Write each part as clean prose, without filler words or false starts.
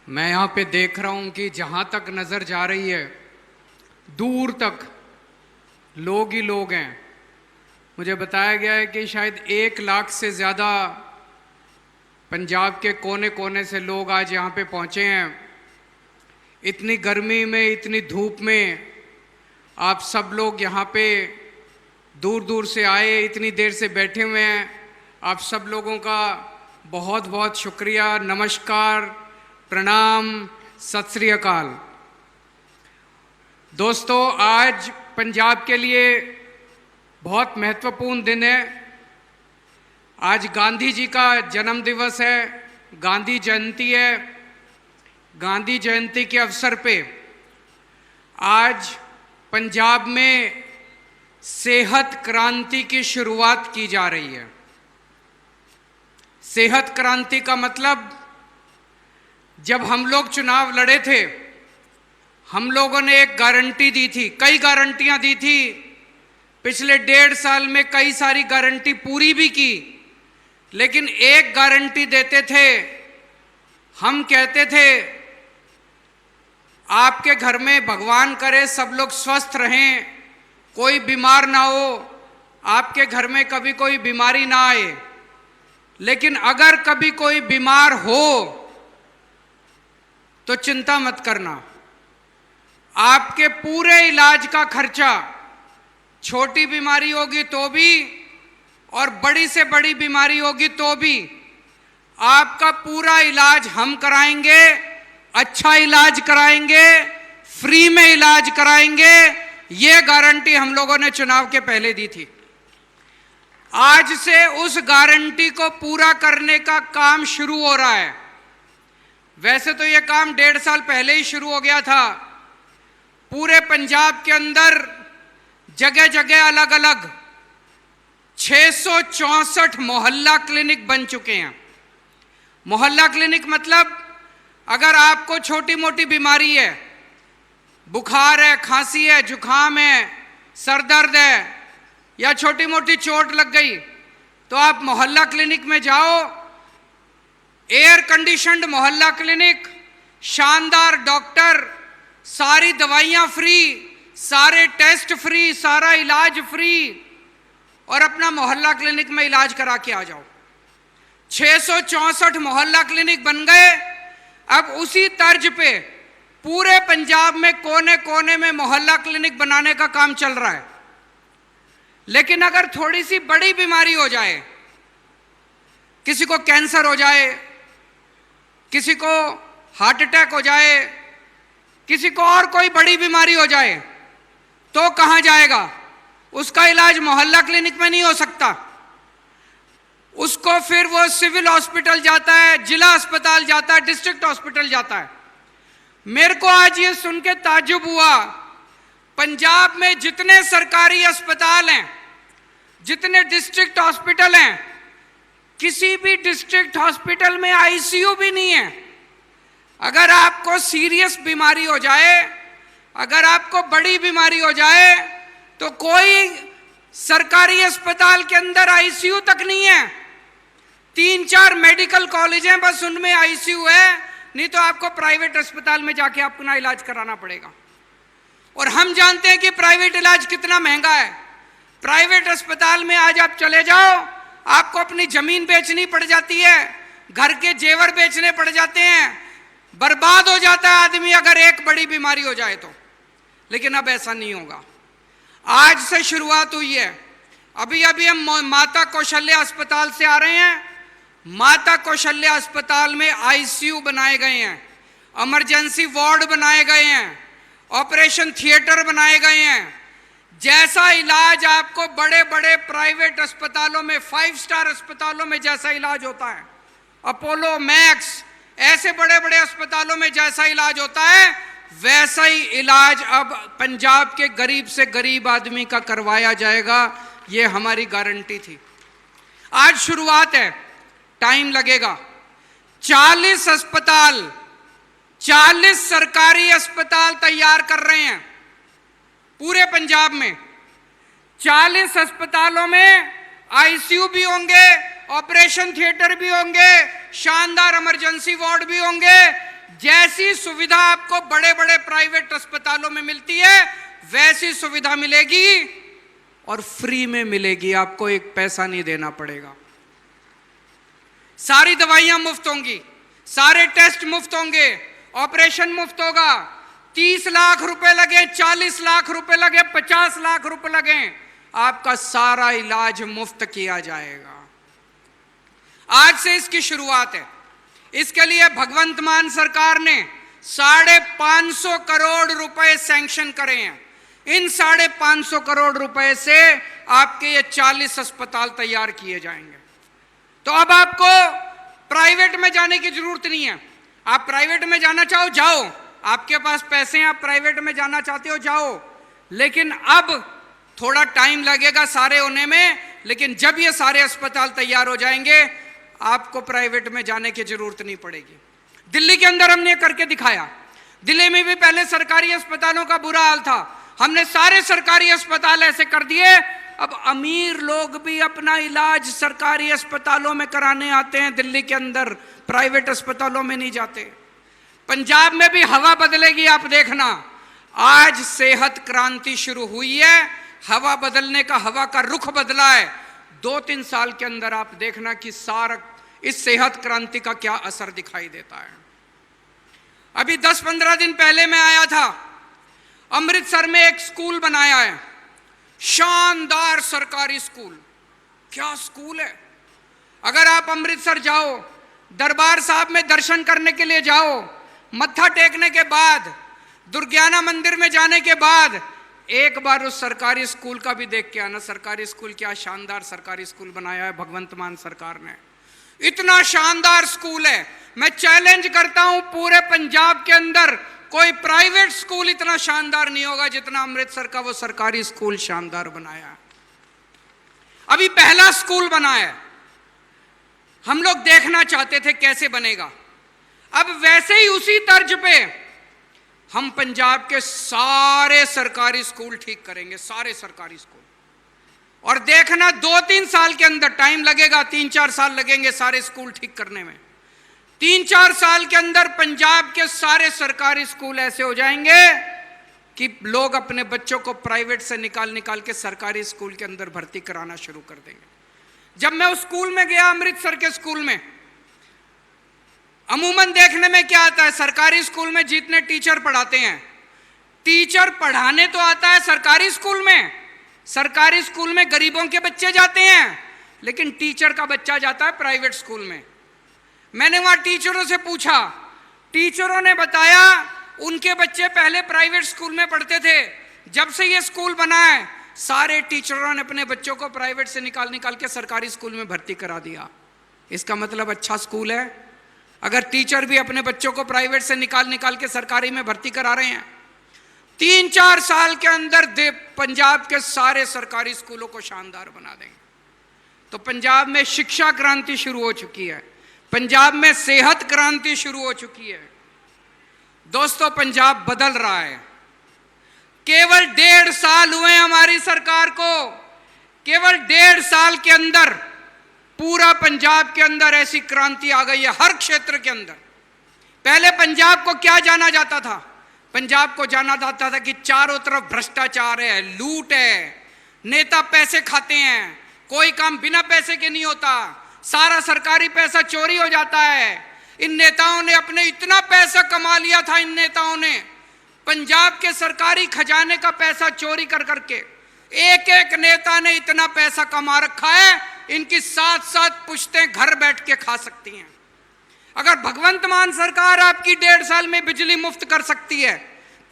मैं यहाँ पे देख रहा हूँ कि जहाँ तक नज़र जा रही है दूर तक लोग ही लोग हैं। मुझे बताया गया है कि शायद 1 लाख से ज़्यादा पंजाब के कोने कोने से लोग आज यहाँ पे पहुँचे हैं। इतनी गर्मी में, इतनी धूप में आप सब लोग यहाँ पे दूर दूर से आए, इतनी देर से बैठे हुए हैं। आप सब लोगों का बहुत बहुत शुक्रिया, नमस्कार, प्रणाम, सत श्री अकाल। दोस्तों, आज पंजाब के लिए बहुत महत्वपूर्ण दिन है। आज गांधी जी का जन्म दिवस है, गांधी जयंती है। गांधी जयंती के अवसर पे आज पंजाब में सेहत क्रांति की शुरुआत की जा रही है। सेहत क्रांति का मतलब, जब हम लोग चुनाव लड़े थे, हम लोगों ने एक गारंटी दी थी, कई गारंटियां दी थी। पिछले 1.5 साल में कई सारी गारंटी पूरी भी की, लेकिन एक गारंटी देते थे। हम कहते थे आपके घर में भगवान करे सब लोग स्वस्थ रहें, कोई बीमार ना हो, आपके घर में कभी कोई बीमारी ना आए। लेकिन अगर कभी कोई बीमार हो तो चिंता मत करना, आपके पूरे इलाज का खर्चा, छोटी बीमारी होगी तो भी और बड़ी से बड़ी बीमारी होगी तो भी, आपका पूरा इलाज हम कराएंगे। अच्छा इलाज कराएंगे, फ्री में इलाज कराएंगे। ये गारंटी हम लोगों ने चुनाव के पहले दी थी। आज से उस गारंटी को पूरा करने का काम शुरू हो रहा है। वैसे तो यह काम 1.5 साल पहले ही शुरू हो गया था। पूरे पंजाब के अंदर जगह जगह अलग अलग 664 मोहल्ला क्लिनिक बन चुके हैं। मोहल्ला क्लिनिक मतलब, अगर आपको छोटी मोटी बीमारी है, बुखार है, खांसी है, जुकाम है, सर दर्द है या छोटी मोटी चोट लग गई, तो आप मोहल्ला क्लिनिक में जाओ। एयर कंडीशन्ड मोहल्ला क्लिनिक, शानदार डॉक्टर, सारी दवाइयाँ फ्री, सारे टेस्ट फ्री, सारा इलाज फ्री, और अपना मोहल्ला क्लिनिक में इलाज करा के आ जाओ। 664 मोहल्ला क्लिनिक बन गए। अब उसी तर्ज पे पूरे पंजाब में कोने कोने में मोहल्ला क्लिनिक बनाने का काम चल रहा है। लेकिन अगर थोड़ी सी बड़ी बीमारी हो जाए, किसी को कैंसर हो जाए, किसी को हार्ट अटैक हो जाए, किसी को और कोई बड़ी बीमारी हो जाए, तो कहां जाएगा? उसका इलाज मोहल्ला क्लिनिक में नहीं हो सकता। उसको फिर वो सिविल हॉस्पिटल जाता है, जिला अस्पताल जाता है, डिस्ट्रिक्ट हॉस्पिटल जाता है। मेरे को आज ये सुन के ताज्जुब हुआ, पंजाब में जितने सरकारी अस्पताल हैं, जितने डिस्ट्रिक्ट हॉस्पिटल हैं, किसी भी डिस्ट्रिक्ट हॉस्पिटल में आईसीयू भी नहीं है। अगर आपको सीरियस बीमारी हो जाए, अगर आपको बड़ी बीमारी हो जाए, तो कोई सरकारी अस्पताल के अंदर आईसीयू तक नहीं है। 3-4 मेडिकल कॉलेज हैं, बस उनमें आईसीयू है, नहीं तो आपको प्राइवेट अस्पताल में जाके अपना इलाज कराना पड़ेगा। और हम जानते हैं कि प्राइवेट इलाज कितना महंगा है। प्राइवेट अस्पताल में आज आप चले जाओ, आपको अपनी जमीन बेचनी पड़ जाती है, घर के जेवर बेचने पड़ जाते हैं, बर्बाद हो जाता है आदमी अगर एक बड़ी बीमारी हो जाए तो। लेकिन अब ऐसा नहीं होगा। आज से शुरुआत हुई है। अभी अभी हम माता कौशल्या अस्पताल से आ रहे हैं। माता कौशल्या अस्पताल में आईसीयू बनाए गए हैं, इमरजेंसी वार्ड बनाए गए हैं, ऑपरेशन थिएटर बनाए गए हैं। जैसा इलाज आपको बड़े बड़े प्राइवेट अस्पतालों में, 5 स्टार अस्पतालों में जैसा इलाज होता है, अपोलो, मैक्स, ऐसे बड़े बड़े अस्पतालों में जैसा इलाज होता है, वैसा ही इलाज अब पंजाब के गरीब से गरीब आदमी का करवाया जाएगा। ये हमारी गारंटी थी। आज शुरुआत है, टाइम लगेगा। 40 अस्पताल, 40 सरकारी अस्पताल तैयार कर रहे हैं पूरे पंजाब में। 40 अस्पतालों में आईसीयू भी होंगे, ऑपरेशन थिएटर भी होंगे, शानदार इमरजेंसी वार्ड भी होंगे, जैसी सुविधा आपको बड़े बड़े प्राइवेट अस्पतालों में मिलती है वैसी सुविधा मिलेगी और फ्री में मिलेगी, आपको एक पैसा नहीं देना पड़ेगा। सारी दवाइयां मुफ्त होंगी, सारे टेस्ट मुफ्त होंगे, ऑपरेशन मुफ्त होगा। 30 लाख रुपए लगे, 40 लाख रुपए लगे, 50 लाख रुपए लगे, आपका सारा इलाज मुफ्त किया जाएगा। आज से इसकी शुरुआत है। इसके लिए भगवंत मान सरकार ने 550 करोड़ रुपए सैंक्शन करे हैं। इन 550 करोड़ रुपए से आपके ये 40 अस्पताल तैयार किए जाएंगे। तो अब आपको प्राइवेट में जाने की जरूरत नहीं है। आप प्राइवेट में जाना चाहो जाओ, आपके पास पैसे हैं, आप प्राइवेट में जाना चाहते हो जाओ, लेकिन अब थोड़ा टाइम लगेगा सारे होने में। लेकिन जब ये सारे अस्पताल तैयार हो जाएंगे आपको प्राइवेट में जाने की जरूरत नहीं पड़ेगी। दिल्ली के अंदर हमने करके दिखाया। दिल्ली में भी पहले सरकारी अस्पतालों का बुरा हाल था, हमने सारे सरकारी अस्पताल ऐसे कर दिए। अब अमीर लोग भी अपना इलाज सरकारी अस्पतालों में कराने आते हैं दिल्ली के अंदर, प्राइवेट अस्पतालों में नहीं जाते। पंजाब में भी हवा बदलेगी, आप देखना। आज सेहत क्रांति शुरू हुई है, हवा बदलने का, हवा का रुख बदला है। 2-3 साल के अंदर आप देखना कि सारा इस सेहत क्रांति का क्या असर दिखाई देता है। अभी 10-15 दिन पहले मैं आया था, अमृतसर में एक स्कूल बनाया है, शानदार सरकारी स्कूल। क्या स्कूल है! अगर आप अमृतसर जाओ, दरबार साहब में दर्शन करने के लिए जाओ, मत्था टेकने के बाद, दुर्गियाना मंदिर में जाने के बाद एक बार उस सरकारी स्कूल का भी देख के आना। सरकारी स्कूल, क्या शानदार सरकारी स्कूल बनाया है भगवंत मान सरकार ने। इतना शानदार स्कूल है, मैं चैलेंज करता हूं पूरे पंजाब के अंदर कोई प्राइवेट स्कूल इतना शानदार नहीं होगा जितना अमृतसर का वो सरकारी स्कूल शानदार बनाया। अभी पहला स्कूल बना है, हम लोग देखना चाहते थे कैसे बनेगा। अब वैसे ही उसी तर्ज पे हम पंजाब के सारे सरकारी स्कूल ठीक करेंगे, सारे सरकारी स्कूल। और देखना 2-3 साल के अंदर, टाइम लगेगा, 3-4 साल लगेंगे सारे स्कूल ठीक करने में। 3-4 साल के अंदर पंजाब के सारे सरकारी स्कूल ऐसे हो जाएंगे कि लोग अपने बच्चों को प्राइवेट से निकाल के सरकारी स्कूल के अंदर भर्ती कराना शुरू कर देंगे। जब मैं उस स्कूल में गया, अमृतसर के स्कूल में, अमूमन देखने में क्या आता है, सरकारी स्कूल में जितने टीचर पढ़ाते हैं, टीचर पढ़ाने तो आता है सरकारी स्कूल में। सरकारी स्कूल में गरीबों के बच्चे जाते हैं, लेकिन टीचर का बच्चा जाता है प्राइवेट स्कूल में। मैंने वहां टीचरों से पूछा, टीचरों ने बताया उनके बच्चे पहले प्राइवेट स्कूल में पढ़ते थे, जब से ये स्कूल बना है सारे टीचरों ने अपने बच्चों को प्राइवेट से निकाल के सरकारी स्कूल में भर्ती करा दिया। इसका मतलब अच्छा स्कूल है। अगर टीचर भी अपने बच्चों को प्राइवेट से निकाल के सरकारी में भर्ती करा रहे हैं, 3-4 साल के अंदर पंजाब के सारे सरकारी स्कूलों को शानदार बना देंगे। तो पंजाब में शिक्षा क्रांति शुरू हो चुकी है, पंजाब में सेहत क्रांति शुरू हो चुकी है। दोस्तों, पंजाब बदल रहा है। केवल 1.5 साल हुए हमारी सरकार को, केवल 1.5 साल के अंदर पूरा पंजाब के अंदर ऐसी क्रांति आ गई है हर क्षेत्र के अंदर। पहले पंजाब को क्या जाना जाता था? पंजाब को जाना जाता था कि चारों तरफ भ्रष्टाचार है, लूट है, नेता पैसे खाते हैं, कोई काम बिना पैसे के नहीं होता, सारा सरकारी पैसा चोरी हो जाता है। इन नेताओं ने अपने इतना पैसा कमा लिया था, इन नेताओं ने पंजाब के सरकारी खजाने का पैसा चोरी कर करके एक एक नेता ने इतना पैसा कमा रखा है, इनकी 7-7 पुश्तें घर बैठ के खा सकती हैं। अगर भगवंत मान सरकार आपकी 1.5 साल में बिजली मुफ्त कर सकती है,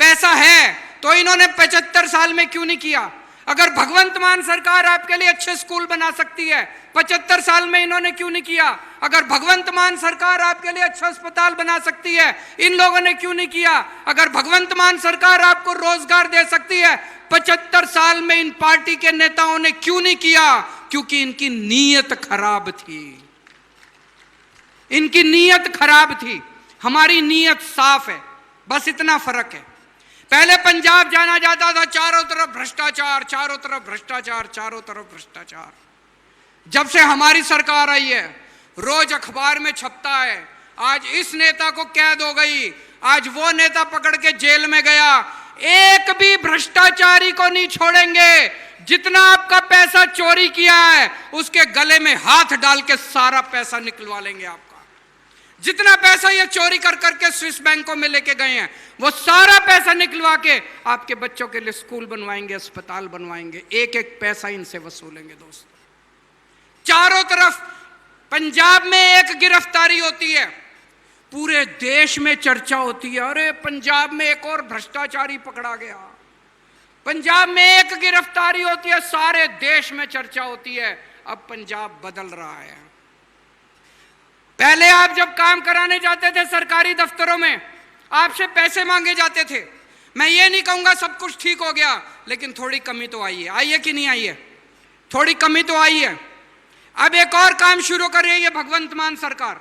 पैसा है, तो इन्होंने 75 साल में क्यों नहीं किया? अगर भगवंत मान सरकार आपके लिए अच्छे स्कूल बना सकती है, 75 साल में इन्होंने क्यों नहीं किया? अगर भगवंत मान सरकार आपके लिए अच्छा अस्पताल बना सकती है, इन लोगों ने क्यों नहीं किया? अगर भगवंत मान सरकार आपको रोजगार दे सकती है, 75 साल में इन पार्टी के नेताओं ने क्यों नहीं किया? क्योंकि इनकी नीयत खराब थी, इनकी नीयत खराब थी। हमारी नीयत साफ है, बस इतना फर्क है। पहले पंजाब जाना जाता था चारों तरफ भ्रष्टाचार, चारों तरफ भ्रष्टाचार, चारों तरफ भ्रष्टाचार। जब से हमारी सरकार आई है, रोज अखबार में छपता है, आज इस नेता को कैद हो गई, आज वो नेता पकड़ के जेल में गया। एक भी भ्रष्टाचारी को नहीं छोड़ेंगे। जितना आपका पैसा चोरी किया है उसके गले में हाथ डाल के सारा पैसा निकलवा लेंगे आपका। जितना पैसा ये चोरी कर करके स्विस बैंकों में लेके गए हैं वो सारा पैसा निकलवा के आपके बच्चों के लिए स्कूल बनवाएंगे, अस्पताल बनवाएंगे। एक एक पैसा इनसे वसूलेंगे दोस्तों। चारों तरफ पंजाब में एक गिरफ्तारी होती है, पूरे देश में चर्चा होती है, अरे पंजाब में एक और भ्रष्टाचारी पकड़ा गया। पंजाब में एक गिरफ्तारी होती है, सारे देश में चर्चा होती है। अब पंजाब बदल रहा है। पहले आप जब काम कराने जाते थे सरकारी दफ्तरों में, आपसे पैसे मांगे जाते थे। मैं ये नहीं कहूंगा सब कुछ ठीक हो गया, लेकिन थोड़ी कमी तो आई है। आई है कि नहीं आई है? थोड़ी कमी तो आई है। अब एक और काम शुरू कर रही है भगवंत मान सरकार।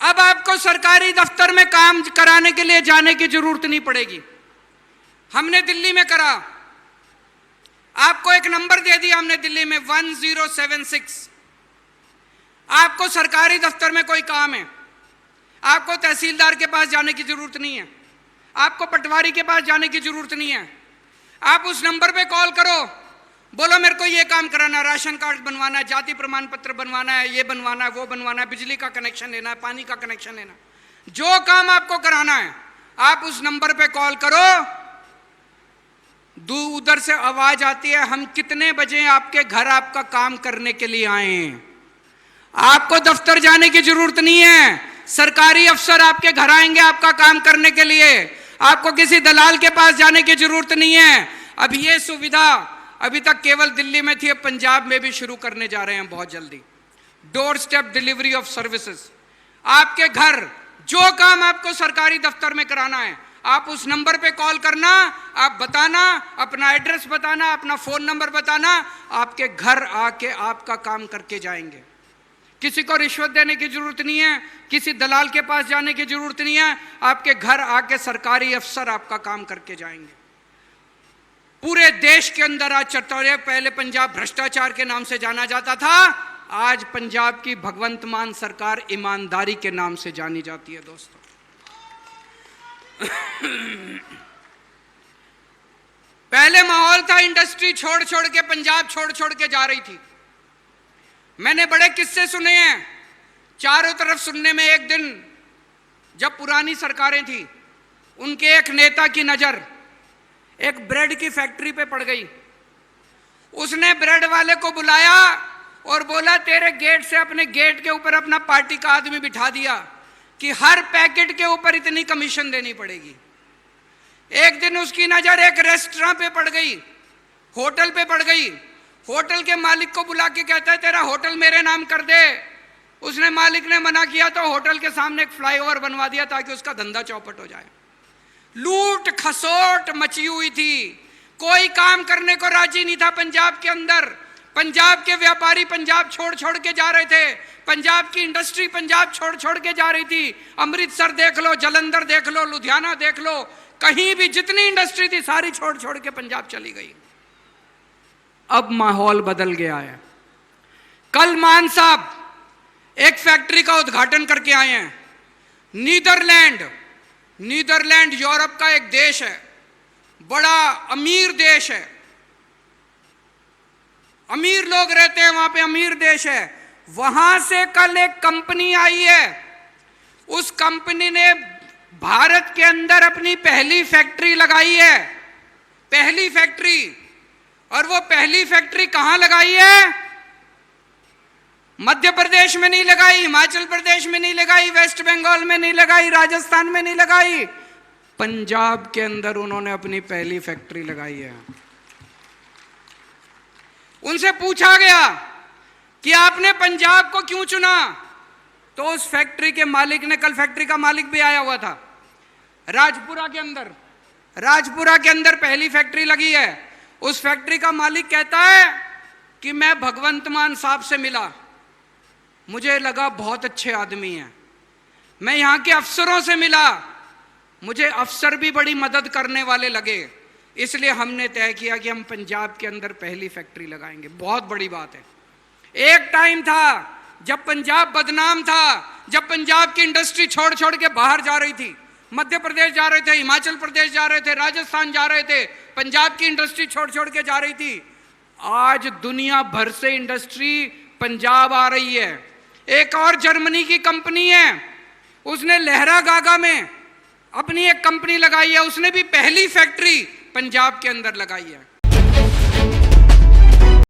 अब आपको सरकारी दफ्तर में काम कराने के लिए जाने की जरूरत नहीं पड़ेगी। हमने दिल्ली में करा, आपको एक नंबर दे दिया हमने दिल्ली में 1076। आपको सरकारी दफ्तर में कोई काम है, आपको तहसीलदार के पास जाने की जरूरत नहीं है, आपको पटवारी के पास जाने की जरूरत नहीं है। आप उस नंबर पे कॉल करो, बोलो मेरे को ये काम कराना है, राशन कार्ड बनवाना है, जाति प्रमाण पत्र बनवाना है, ये बनवाना है, वो बनवाना है, बिजली का कनेक्शन लेना है, पानी का कनेक्शन लेना है, जो काम आपको कराना है आप उस नंबर पे कॉल करो। उधर से आवाज आती है, हम कितने बजे आपके घर आपका काम करने के लिए आए हैं। आपको दफ्तर जाने की जरूरत नहीं है, सरकारी अफसर आपके घर आएंगे आपका काम करने के लिए। आपको किसी दलाल के पास जाने की जरूरत नहीं है। अब ये सुविधा अभी तक केवल दिल्ली में थी, अब पंजाब में भी शुरू करने जा रहे हैं बहुत जल्दी। Door step delivery of services. आपके घर जो काम आपको सरकारी दफ्तर में कराना है, आप उस नंबर पे कॉल करना, आप बताना, अपना एड्रेस बताना, अपना फोन नंबर बताना, आपके घर आके आपका काम करके जाएंगे। किसी को रिश्वत देने की जरूरत नहीं है, किसी दलाल के पास जाने की जरूरत नहीं है। आपके घर आके सरकारी अफसर आपका काम करके जाएंगे। पूरे देश के अंदर आज चर्चा हो रही है। पहले पंजाब भ्रष्टाचार के नाम से जाना जाता था, आज पंजाब की भगवंत मान सरकार ईमानदारी के नाम से जानी जाती है दोस्तों। पहले माहौल था इंडस्ट्री छोड़ छोड़ के पंजाब छोड़ के जा रही थी। मैंने बड़े किस्से सुने हैं चारों तरफ सुनने में। एक दिन जब पुरानी सरकारें थी, उनके एक नेता की नजर एक ब्रेड की फैक्ट्री पे पड़ गई। उसने ब्रेड वाले को बुलाया और बोला, तेरे गेट से अपने गेट के ऊपर अपना पार्टी का आदमी बिठा दिया कि हर पैकेट के ऊपर इतनी कमीशन देनी पड़ेगी। एक दिन उसकी नजर एक रेस्टोरेंट पे पड़ गई, होटल पे पड़ गई। होटल के मालिक को बुला के कहता है, तेरा होटल मेरे नाम कर दे। उसने मालिक ने मना किया तो होटल के सामने एक फ्लाईओवर बनवा दिया ताकि उसका धंधा चौपट हो जाए। लूट खसोट मची हुई थी, कोई काम करने को राजी नहीं था पंजाब के अंदर। पंजाब के व्यापारी पंजाब छोड़ के जा रहे थे, पंजाब की इंडस्ट्री पंजाब छोड़ के जा रही थी। अमृतसर देख लो, जलंधर देख लो, लुधियाना देख लो, कहीं भी जितनी इंडस्ट्री थी सारी छोड़ के पंजाब चली गई। अब माहौल बदल गया है। कल मान साहब एक फैक्ट्री का उद्घाटन करके आए हैं। नीदरलैंड यूरोप का एक देश है, बड़ा अमीर देश है, अमीर लोग रहते हैं वहां पे, अमीर देश है। वहां से कल एक कंपनी आई है, उस कंपनी ने भारत के अंदर अपनी पहली फैक्ट्री लगाई है, पहली फैक्ट्री। और वो पहली फैक्ट्री कहां लगाई है? मध्य प्रदेश में नहीं लगाई, हिमाचल प्रदेश में नहीं लगाई, वेस्ट बंगाल में नहीं लगाई, राजस्थान में नहीं लगाई, पंजाब के अंदर उन्होंने अपनी पहली फैक्ट्री लगाई है। उनसे पूछा गया कि आपने पंजाब को क्यों चुना, तो उस फैक्ट्री के मालिक ने, कल फैक्ट्री का मालिक भी आया हुआ था, राजपुरा के अंदर पहली फैक्ट्री लगी है। उस फैक्ट्री का मालिक कहता है कि मैं भगवंत मान साहब से मिला, मुझे लगा बहुत अच्छे आदमी हैं। मैं यहाँ के अफसरों से मिला, मुझे अफसर भी बड़ी मदद करने वाले लगे, इसलिए हमने तय किया कि हम पंजाब के अंदर पहली फैक्ट्री लगाएंगे। बहुत बड़ी बात है। एक टाइम था जब पंजाब बदनाम था, जब पंजाब की इंडस्ट्री छोड़ छोड़ के बाहर जा रही थी, मध्य प्रदेश जा रहे थे, हिमाचल प्रदेश जा रहे थे, राजस्थान जा रहे थे, पंजाब की इंडस्ट्री छोड़ छोड़ के जा रही थी, आज दुनिया भर से इंडस्ट्री पंजाब आ रही है। एक और जर्मनी की कंपनी है, उसने लहरागागा में अपनी एक कंपनी लगाई है, उसने भी पहली फैक्ट्री पंजाब के अंदर लगाई है।